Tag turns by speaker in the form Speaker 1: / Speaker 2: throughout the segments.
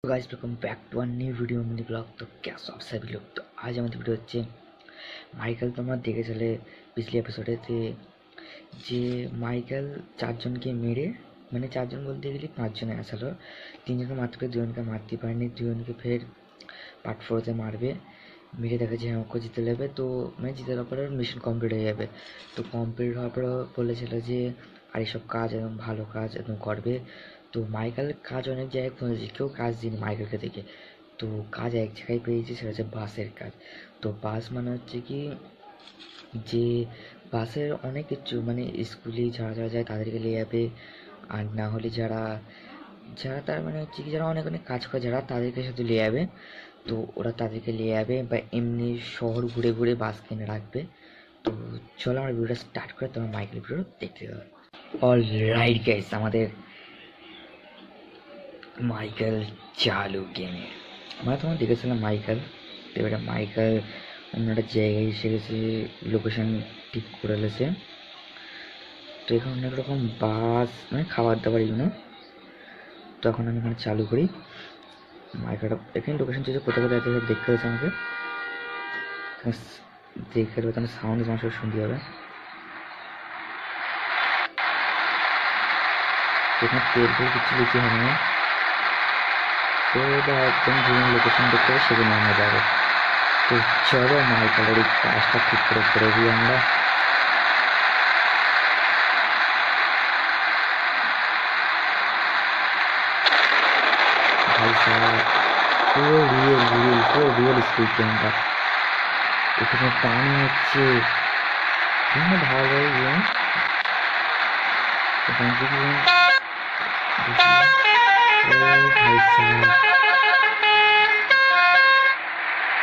Speaker 1: Guys welcome back to a new video mini blog. तो क्या सब सभी लोग, तो आज हमारी वीडियो হচ্ছে মাইকেল। তোমরা দেখে চলে পিছলি এপিসোডেতে যে মাইকেল চারজনকে মেরে, মানে চারজন বলতে গেলে পাঁচজনে আসলো, তিনজনকে মারতে পেরে দুজনকে মারতে পারেনি, দুজনকে ফের পার্ট 4-তে মারবে, মেরে দেখা যে আমাকে জিতে যাবে। তো মানে জিতে যাওয়ার পরে মিশন কমপ্লিট হয়ে যাবে। তো কমপ্লিট হওয়ার পর বলেছিল যে আর এইসব কাজ একদম ভালো কাজ একদম করবে। তো মাইকেল কাজ অনেক জায়গায় খুঁজেছে, কেউ কাজ দিন মাইকেলকে দেখে। তো কাজ এক জায়গায় পেয়েছে, সেটা হচ্ছে বাসের কাজ। তো বাস মানে হচ্ছে কি যে বাসের অনেক কিছু, মানে স্কুলে যারা যারা যায় তাদেরকে নিয়ে যাবে, আর না হলে যারা যারা তার মানে হচ্ছে কি যারা অনেক অনেক কাজ করে যারা তাদেরকে শুধু নিয়ে যাবে। তো ওরা তাদেরকে নিয়ে যাবে বা এমনি শহর ঘুরে ঘুরে বাস কিনে রাখবে। তো চলো আমার ভিডিওটা স্টার্ট করে তোমার মাইকেল ভিডিও দেখতে হবে। অল রাইট গাইস, আমাদের মাইকেল চালু গেমে আমরা তোমার দেখেছিলাম মাইকেল। তো এবারে মাইকেল অন্য একটা জায়গায় এসে গেছে, লোকেশন ঠিক করে ফেলেছে। তো এখানে অনেক রকম বাস মানে খাবার দাবার এগুলো। তো এখন আমি এখানে চালু করি মাইকেলটা, এখানে লোকেশন চেয়েছে কোথাও কোথায় আছে দেখতে হয়েছে আমাকে, দেখে দেবে তাহলে সাউন্ড তোমার সব শুনতে হবে। এখানে তেল ফেল কিছু বেশি হবে না, সেটা একদম যেখানে লোকেশন দেখতে হবে সেখানে আমরা যাবো। তো চলো মাইকেলের এই কাজটা ঠিক করে দিই আমরা। ভাই সাহেব পুরো রিয়েল স্পিড গেমটা, এখানে পানি হচ্ছে বিভিন্ন ভালো গেম। এখানে ভাই সাহেব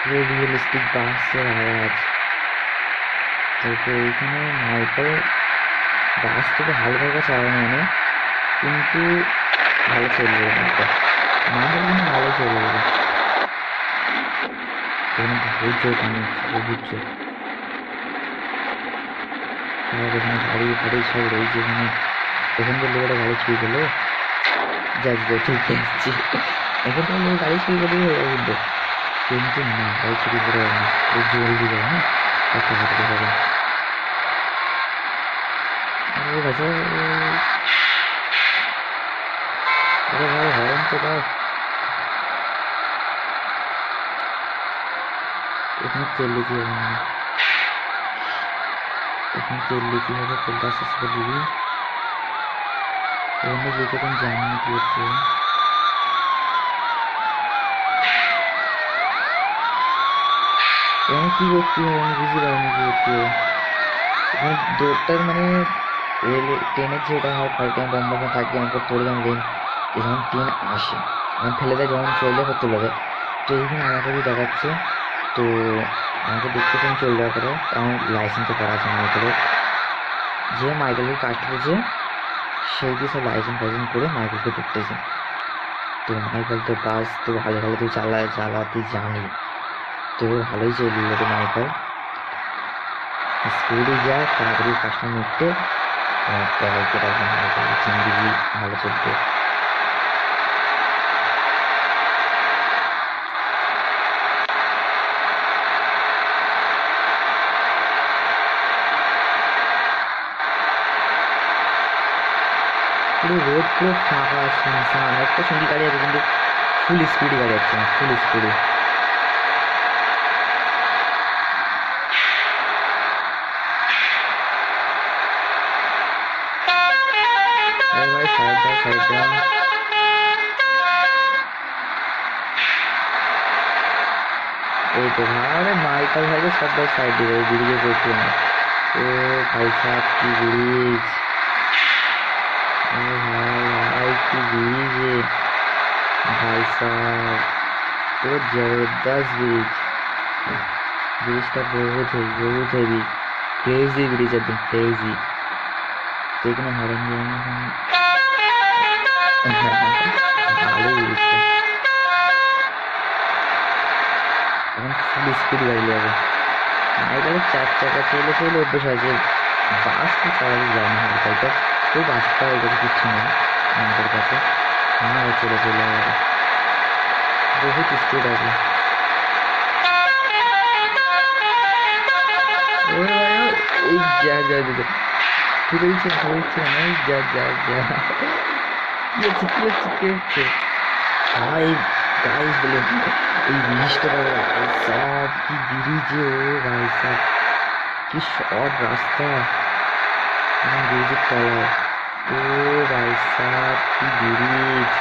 Speaker 1: পুরো রিয়েলিস্টিক বাসের আওয়াজ। তারপর এইখানে মাইকেল বাস থেকে হালকা চালানো মানে, কিন্তু ভালো চলবে মাইকেল, কিন্তু ভালো চলবে। এখানে বুঝছো এখানে বুঝছো এখানে গাড়ি ফাড়ি সব রয়েছে এখানে। এখান থেকে লোকেরা গাড়ি চুরি করলো, যাচ্ছি ঠিক যাচ্ছি, এখান থেকে লোক গাড়ি চুরি করে কিন্তু কিন্তু না, গাড়ি চুরি করে জলদি যাবে না, একটা হাঁটতে হবে। আরে ভাই হরেন তো দাও। এখানে তেল লিখি হবে, এখানে তেল লিখি হবে, তেলটা শেষ করে দিবি। এখানে লিখে তুমি জানি না কি হচ্ছে। এখানে কি করতে হবে আমি বুঝতে পারিনি কি করতে হবে। এখানে দৌড়টার মানে রেল ট্রেনের যেটা হয় ট্রেন লম্বা থাকে আমাকে তোলে যখন রেল যখন ট্রেন আসে আমি ফেলে দেয়, যখন চলে যাবে চলে যাবে। তো এইখানে আমাকে দেখাচ্ছে, তো আমাকে দেখতেছেন চলে যাওয়ার পরে কারণ লাইসেন্সও করা আছে মাইকেলের, যে মাইকেলের কাজ করেছে সেই দিয়ে সব লাইসেন্স ফাইসেন্স করে মাইকেলকে দেখতেছে। তো মাইকেল তো বাস তো ভালো ভালো তো চালাতে জানি, তো ভালোই চলল তো মাইকেল, স্পিডে যায় তাড়াতাড়ি কাজটা মিটতে সবাইকে রাখবেন, জিন্দিগি ভালো চলবে। পুরো রোড পুরো ফাঁকা শুনশান, একটা সঙ্গী গাড়ি আছে কিন্তু ফুল স্পিডে গাড়ি যাচ্ছে না, ফুল স্পিডে। ভাই সাইড দাও এই তো আরে মাইকেল ভাইকে সবাই সাইড দিবে, ব্রিজে করছে না। ও ভাই সাহেব কি ব্রিজ, ও ভাই কি ব্রিজ ভাই সাহেব, পুরো জবরদস্ত ব্রিজ, ব্রিজটা বহুত হেভি ক্রেজি ব্রিজ, একদম ক্রেজি। তো এখানে হরেন ভালো ব্রিজটা, এখন ফুল স্পিড গাড়ি যাবে। মাইকেলের 4 চাকা চলে অভ্যেস আছে, বাস তো চালাতে যায় না হালকা, তো বাসটা ওই কাছে কিচ্ছু নেই আমাদের কাছে, চলে যাবে। बहुत स्पीड आ गई। जा जा जा ধরেছে ধরেছে আমি যা যা যা কি ভাই গাইস বলে এই জিনিসটা ভাই সাহেব কি ব্রিজে ও ভাই সাহেব কি শর্ট রাস্তা ব্রিজের তলায় ও ভাই সাহেব কি ব্রিজ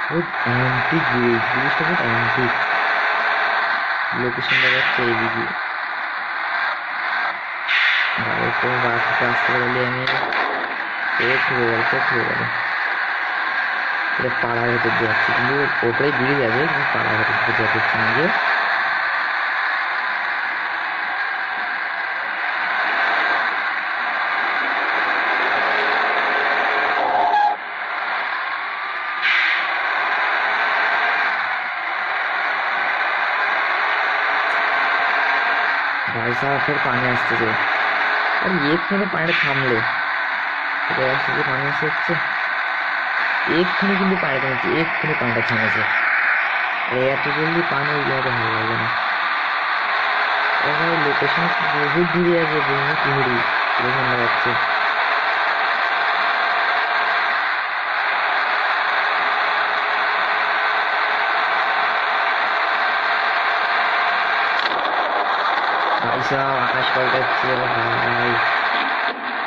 Speaker 1: बहुत एंटिक ब्रिजটা बहुत एंटिक लोकेशन দেখাচ্ছে এইদিকে ভাই তো রাস্তা বলে আমি এক হয়ে গেল এটা পাড়ার ভেতর দিয়ে যাচ্ছে কিন্তু ওপরে ব্রিজ আছে কিন্তু পাড়ার ভেতর দিয়ে যাচ্ছে না যে भाई साहब फिर पानी আসতেছে আর এক্ষুনি পানিটা থামলে এটা আসছে পানি আসছে এক্ষুনি কিন্তু পানিটা থামছে এক্ষুনি পানিটা থামেছে আর এত জলদি পানি ওই জায়গায় ভালো লাগে না লোকেশন বহুত দূরে আছে বহুত দূরে এরকম লাগাচ্ছে भाई साहब आकाश पलटाচ্ছে भाई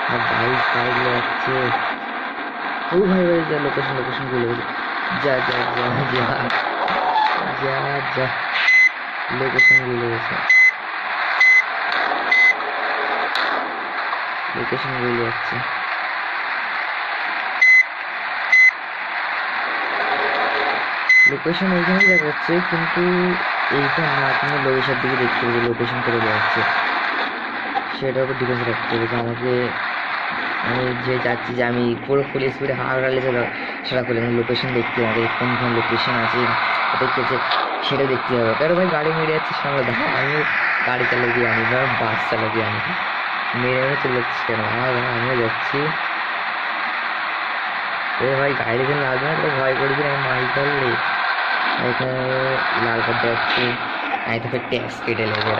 Speaker 1: আর বাইক সাইড যাচ্ছে ও ভাই ভাই যা লোকেশন ভুলে গেছি যা যা যা যা যা যা লোকেশন ভুলে গেছে লোকেশন ভুলে যাচ্ছে লোকেশন এইখানেই দেখাচ্ছে কিন্তু এইটা না কোনো লোকেশনের দিকে দেখতে হবে লোকেশন করে যাচ্ছে সেটার উপর ডিফেন্স রাখতে হবে যে আমাকে আমি যে যাচ্ছি যে আমি পুরো ফুল স্পিডে হাওড়ালে সেটা করে লোকেশন দেখতে হবে কোন কোন লোকেশন আছে দেখতেছে সেটা দেখতে হবে কারণ ভাই গাড়ি মেরে যাচ্ছে সামনে দেখো আমি গাড়ি চালাবি আনি বা বাস চালাবি আনি মেরে মেরে চলে যাচ্ছি কেন আমিও যাচ্ছি এ ভাই গাড়ি যেন লাগবে না তো ভয় করবি আমি মারি করলে এখানে লাল কার্ড যাচ্ছি नहीं तो फिर टैक्स के डलेगा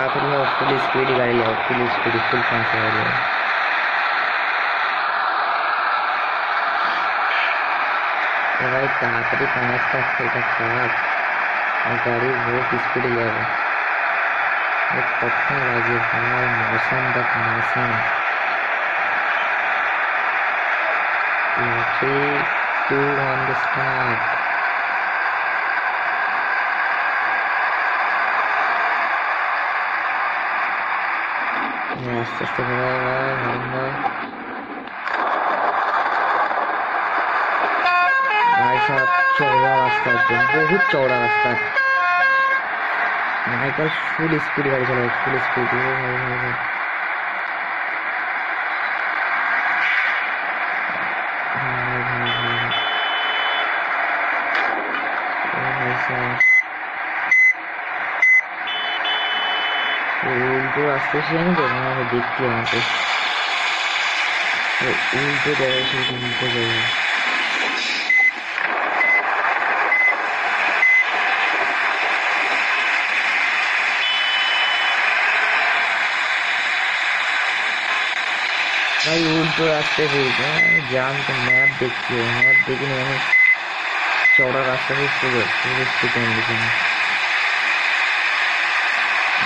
Speaker 1: फिर मैं फुल स्पीड ही गाड़ी लगाओ फुल स्पीड फुल फास्ट गाड़ी लगाओ भाई ताकि कनेक्ट का खराब और गाड़ी बहुत स्पीड जाएगा एक पत्थर लगे भाई मौसम तक मौसम 3 2 1 the start আস্তে আস্তে भाई साहब चौड़ा रास्ता एकदम बहुत चौड़ा रास्ता माइकल फुल स्पीड गाड़ी चला फुल स्पीड उल्टो रास्ते से नहीं देखना हमें देखती है वहाँ पे उल्टो जगह से उल्टो जगह भाई उल्टो रास्ते से जान तो मैप देखती है मैप देखने मैंने चौड़ा रास्ता से कंडीशन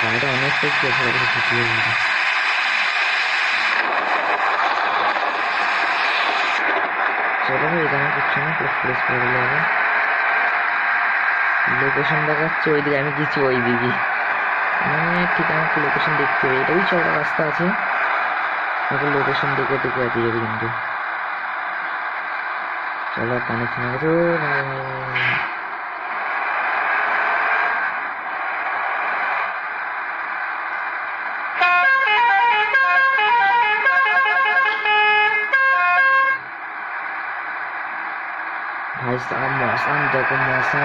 Speaker 1: गाड़ी अनेक चलो भाई এখানে কিছু না প্লেস করে দিলাম লোকেশন দেখাচ্ছে ওইদিকে আমি কিছু ওইদিকে মানে ঠিক আমাকে লোকেশন দেখতে হবে এটাই চওড়া রাস্তা আছে আমাকে লোকেশন দেখে দেখে যেতে যাবে কিন্তু চলো কানেকশন আছে भाई साहब मौसम देखो मौसम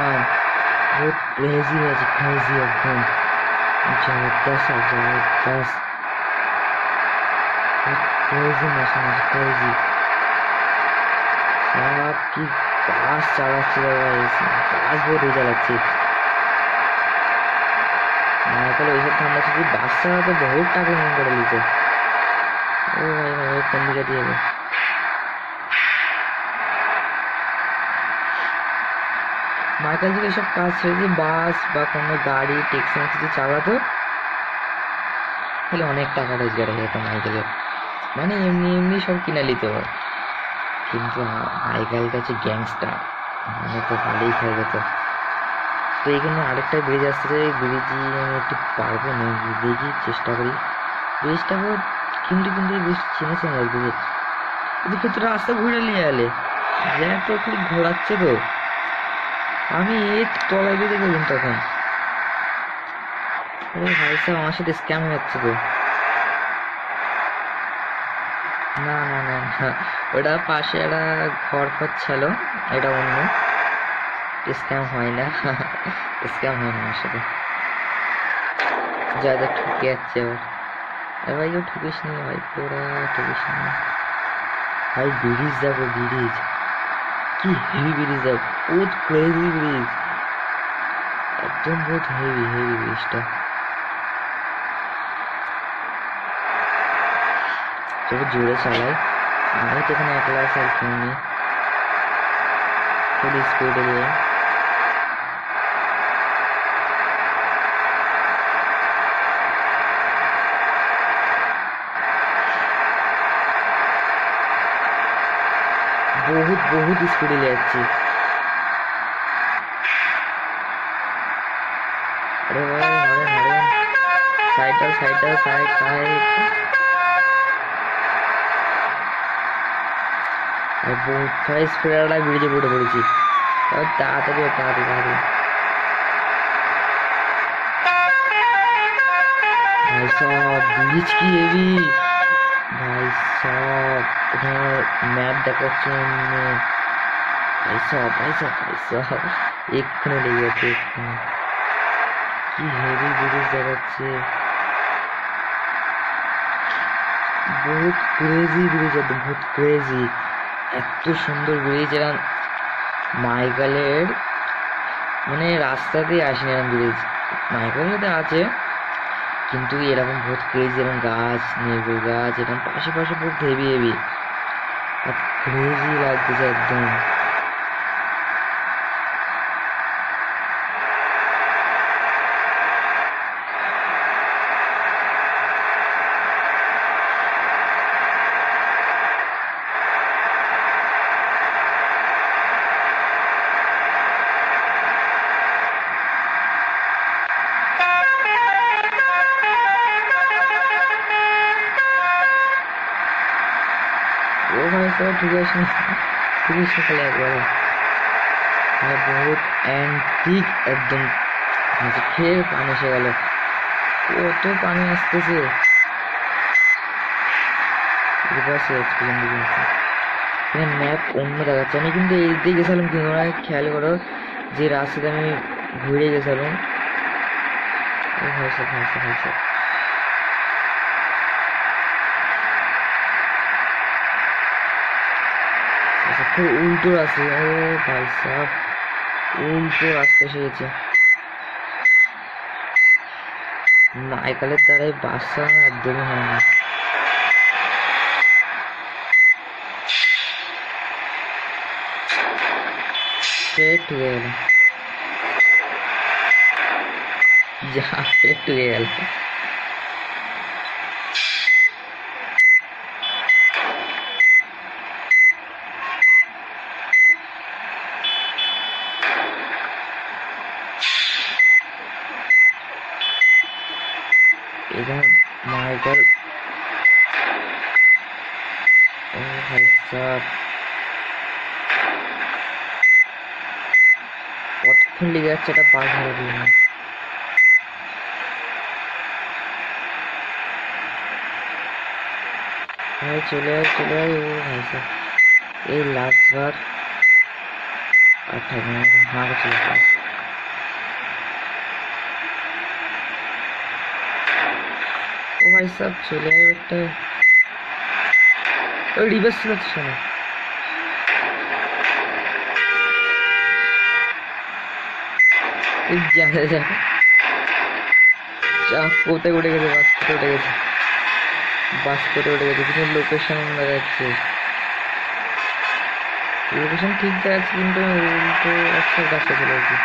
Speaker 1: बहुत क्रेजी है क्रेजी एकदम जबरदस्त क्रेजी मौसम है क्रेजी आपकी বাস চালাচ্ছে বাস বহুত চালাচ্ছে মাইকেল ওইসব ঠান্ডা শুধু বাস চালাতে বহুত টাকা ইনকাম করে নিতে। ও ভাই ভাই কোন দিকে দিয়ে মাইকেল যদি এসব কাজ ছেড়ে বাস বা কোনো গাড়ি ট্যাক্সি কিছু চালাতো তাহলে অনেক টাকা রোজগার হয়ে যেত মাইকেলের, মানে এমনি এমনি সব কিনে নিতে পারে। কিন্তু মাইকেল কাছে গ্যাংস্টার, মানে তো ভালোই খেয়ে যেত। তো এখানে আরেকটা ব্রিজ আসছে, ব্রিজ আমি একটু পারবো না, দেখি চেষ্টা করি ব্রিজটা কিন্তু কিন্তু এই ব্রিজ চিনেছে না ব্রিজ এদিকে তো রাস্তা ঘুরে নিয়ে এলে জ্যাক তো খালি ঘোরাচ্ছে। তো আমি এর তলায় বেঁধে গেলাম তখন। ভাই সাহেব আমার সাথে স্ক্যাম হয়ে যাচ্ছে। তো না না না না, ওটা পাশে একটা ঘর ছিল, এটা অন্য স্ক্যাম হয় না, স্ক্যাম হয় না আমার সাথে। যা যা ঠুকে যাচ্ছে আবার ভাই, ও ঠুকিস নি ভাই, তোরা ঠুকিস নি ভাই। ব্রিজ যাবো, ব্রিজ কি হেভি ব্রিজ যাবো, বহুত ক্রেজি ব্রিজ, একদম বহুত হেভি হেভি ব্রিজটা। তবে জোরে চালাই, আমি তো এখানে একলা আছি আর কেউ নেই, ফুল স্পিডে দিয়ে। বহুত বহুত স্পিডে যাচ্ছি। আরে ভাই হরেন হরেন, সাইড দাও সাইড দাও, সাইড সাইড। বহুত ফাইস স্পিডে ব্রিজে পড়ে পড়েছি, তাড়াতাড়ি তাড়াতাড়ি তাড়াতাড়ি। ভাই সব ব্রিজ কি হেভি ভাই সব, ওখানে ম্যাপ দেখাচ্ছে অন্য। ভাই সব ভাই সব ভাই সব এক্ষুনি লেগে যাচ্ছে, এক্ষুনি কি হেভি ব্রিজ দেখাচ্ছে, বহুত ক্রেজি ব্রিজ, একদম বহুত ক্রেজি, এত সুন্দর ব্রিজ। এরকম মাইকেলের মানে রাস্তাতেই আসেনি এরকম ব্রিজ, মাইকেলের সাথে আছে কিন্তু এরকম বহুত ক্রেজি, এরকম গাছ নেবু গাছ এরকম পাশে পাশে বহুত হেভি হেভি আর ক্রেজি লাগতেছে একদম। ও ভাই সব ঠিক আছে, ঠিক আছে খেলে একবারে বহুত অ্যান্টিক একদম, ফের পানি এসে গেল, কত পানি আসতেছে। এখানে ম্যাপ অন্য দেখাচ্ছে, আমি কিন্তু এই দিকে গেছিলাম কিন্তু খেয়াল করো যে রাস্তাতে আমি ঘুরে গেছিলাম। ও ভাইসা ভাইসা ভাইসা খুব উল্টো রাস্তা, ও ভাই সাহেব উল্টো রাস্তা এসে গেছে। মাইকেলের দ্বারাই বাস চালানো একদমই হয় না। স্ট্রেট ঢুকে গেল, যা স্ট্রেট ঢুকে গেল। এখানে মাইকেল, ও ভাই সাহেব কতক্ষণ লেগে যাচ্ছে এটা পার ধরে দিল না। ভাই চলে আয় চলে আয়, ও ভাই সাহেব এই লাস্ট বার হাঁট চলে আসে। ও ভাই সাহেব চলে আয় একটা, ওই রিভার্স চলে শোনো। যা যা যা যা, কোথায় উঠে গেছে? বাস কোথায় উঠে গেছে? বাস কোথায় উঠে গেছে? কিন্তু লোকেশন দেখাচ্ছে, লোকেশন ঠিক দেখাচ্ছে কিন্তু উল্টো একটা রাস্তা চলে গেছে।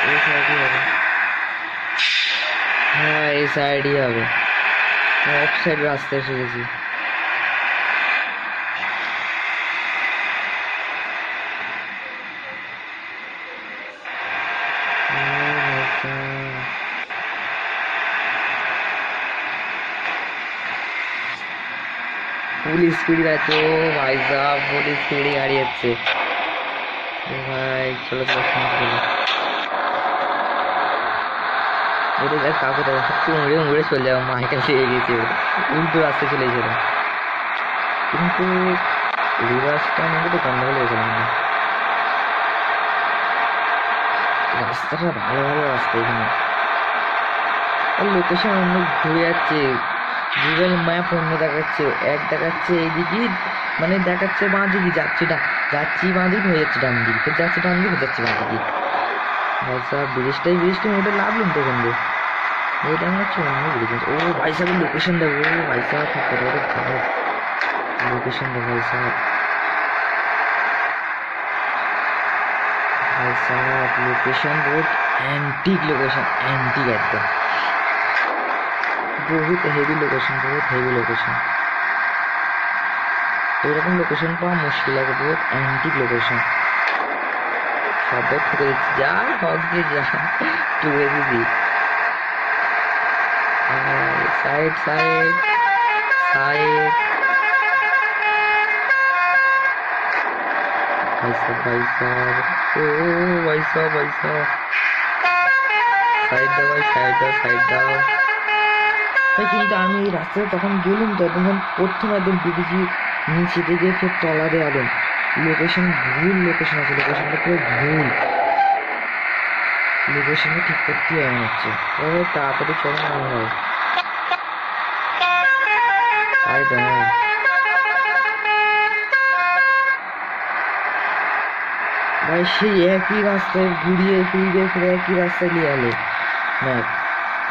Speaker 1: এই সাইডই হবে, হ্যাঁ এই সাইডই হবে, অফ সাইড রাস্তা এসে গেছি। ফুল স্পিড আছে, ও ভাই সাহেব ফুল স্পিডে গাড়ি যাচ্ছে ভাই। চলো চলো চলো, ওটা দেখ কাকু দেখো, উড়ে উড়ে চলে যাবো, মাইকেল লেগে গেছে, উল্টো রাস্তায় চলে গেছিল। কিন্তু রিভার্সটা আমাকে তো গন্ডগোল হয়েছিলাম না। রাস্তাটা ভালো ভালো রাস্তা এখানে, আর লোকেশন অন্য ঘুরে যাচ্ছে, গুগল ম্যাপ অন্য দেখাচ্ছে, এক দেখাচ্ছে এইদিকে, মানে দেখাচ্ছে বাঁ দিকে যাচ্ছি, যাচ্ছি বাঁ দিকে হয়ে যাচ্ছে ডান দিকে, ফের যাচ্ছে ডান দিকে হয়ে যাচ্ছে বাঁ দিকে। ভাই সাহেব ব্রিজটা ওটা লাভলুম তো ওখান দিয়ে, এটা মনে হচ্ছে অন্য ব্রিজ। ও ভাই সাহেব লোকেশন দেখো, ও ভাই সাহেব ভালো লোকেশন দেখো ভাই সাহেব, भाई साहब लोकेशन बहुत एंटीक लोकेशन, एंटीक एकदम बहुत हेवी लोकेशन, बहुत हेवी लोकेशन। এরকম লোকেশন পাওয়া মুশকিল আছে, বহুত অ্যান্টিক লোকেশন। সবাই ঠুকে দিচ্ছি, যা হক দিয়ে যা টুকে দিদি। সাইড সাইড সাইড, भाई साहब भाई साहब, ओ भाई साहब भाई साहब, সাইড দাও ভাই, সাইড দাও সাইড দাও ভাই। কিন্তু আমি এই রাস্তায় তখন গেলুম তো তখন প্রথম একদম বিডিজি নিচে থেকে ফের তলা দিয়ে আলুম, লোকেশন ভুল লোকেশন আছে, লোকেশনটা পুরো ভুল, লোকেশনটা ঠিক করতে হয় হচ্ছে। তাড়াতাড়ি চলো না হয় সাইড দাও ভাই, সেই একই রাস্তায় ঘুরিয়ে ফিরিয়ে ফিরে একই রাস্তায় নিয়ে এলো। ম্যাপ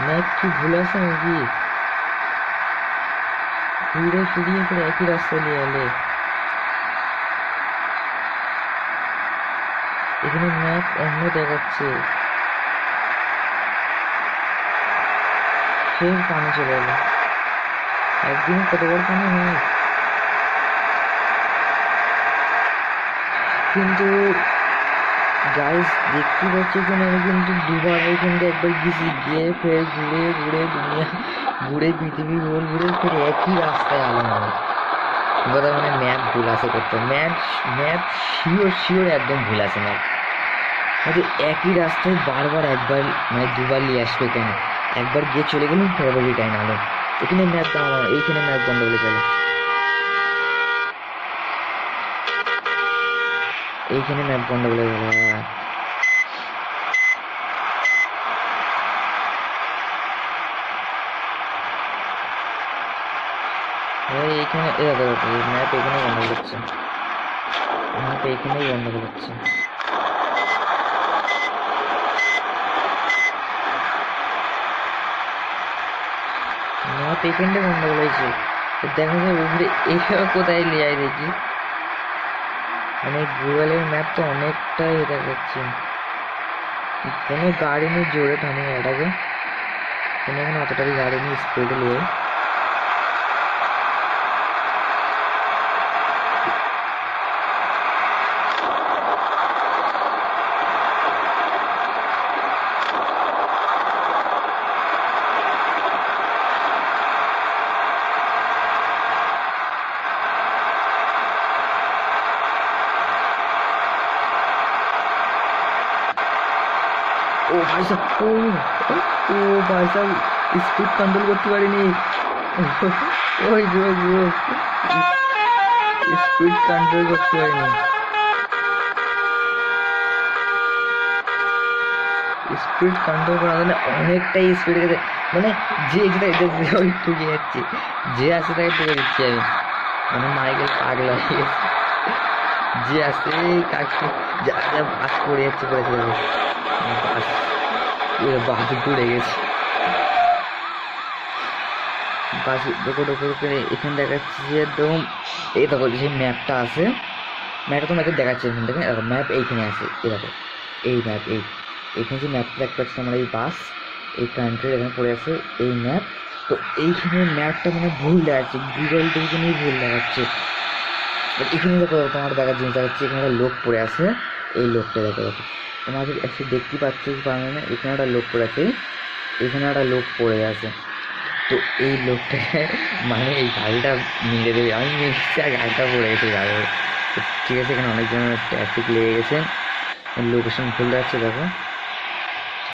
Speaker 1: ম্যাপ কি ভুল আছে নাকি? ঘুরে ফিরিয়ে ফিরে একই রাস্তায় নিয়ে এলে। এখানে ম্যাপ অন্য দেখাচ্ছে, ফের পানি চলে এলো। একদিনে কতবার পানি হয়? কিন্তু গাইস দেখতে পাচ্ছি এখানে আমি কিন্তু দুবার কিন্তু একবার গেছি, গিয়ে ফের ঘুরে ঘুরে দুনিয়া ঘুরে পৃথিবী গোল ঘুরে ফের একই রাস্তায় আলাম আমি। কথা মানে ম্যাপ ভুল আছে করতে, ম্যাপ ম্যাপ শিওর শিওর একদম ভুল আছে ম্যাপ। হয়তো একই রাস্তায় বারবার একবার মানে দুবার নিয়ে আসবে কেন? একবার গিয়ে চলে গেলাম ফের রিটার্ন আলো। এখানে ম্যাপ দাও আমার, এইখানে ম্যাপ বন্ধ বলে চলে, এইখানে ম্যাপ বন্ধ বলে গেল। এইখানে ম্যাপ এখানে বন্ধ করছে, ম্যাপ এইখানেই বন্ধ করছে। ম্যাপ এখানটা বন্ধ করেছে, দেখা যায় উপরে এখানে কোথায় নিয়ে যায় দেখি, মানে গুগলের ম্যাপ তো অনেকটাই দেখাচ্ছে। কোনো গাড়ি নেই জোরে থামিয়ে এটাকে, কোনো এখানে অতটাই গাড়ি নেই স্পিডে নিয়ে। ও ভাই সাহেব, ও ভাই সাহেব স্পিড কন্ট্রোল করতে পারিনি, ওই স্পিড কন্ট্রোল করতে পারিনি, স্পিড কন্ট্রোল করা মানে অনেকটাই স্পিড গেছে, মানে যে যেটা ওই ঠুকে যাচ্ছে, যে আছে তাকে ঠুকে দিচ্ছি আমি, মানে মাইকেল পাগলা হয়ে গেছে, যে আসছে কাকে যা যা বাস পড়ে যাচ্ছে পড়ে যাবে বাস বাস ঘুরে গেছে বাস ডোকো ডোকো করে এখানে দেখাচ্ছে যে একদম এই দেখো যে ম্যাপটা আছে ম্যাপটা তোমাকে দেখাচ্ছে এখান থেকে দেখো ম্যাপ এইখানে আছে এই দেখো এই ম্যাপ এইখানে যে ম্যাপটা দেখতে পাচ্ছি আমরা এই বাস এই কান্ট্রির এখানে পড়ে আছে এই ম্যাপ তো এইখানে ম্যাপটা মানে ভুল দেখাচ্ছে গুগল থেকে নিয়ে ভুল দেখাচ্ছে এখানে দেখো তোমার দেখার জিনিস দেখাচ্ছে এখানে একটা লোক পড়ে আছে এই লোকটা দেখো দেখো তোমাদের একটু দেখতে পাচ্ছ পারবে না এখানে একটা লোক পড়ে আছে এখানে একটা লোক পড়ে আছে তো এই লোকটা মানে এই গাড়িটা মিলে দেবে আমি মিলছি আর গাড়িটা পড়ে গেছে গাড়ি ঠিক আছে এখানে অনেকজনের ট্রাফিক লেগে গেছে লোকেশন ভুল যাচ্ছে দেখো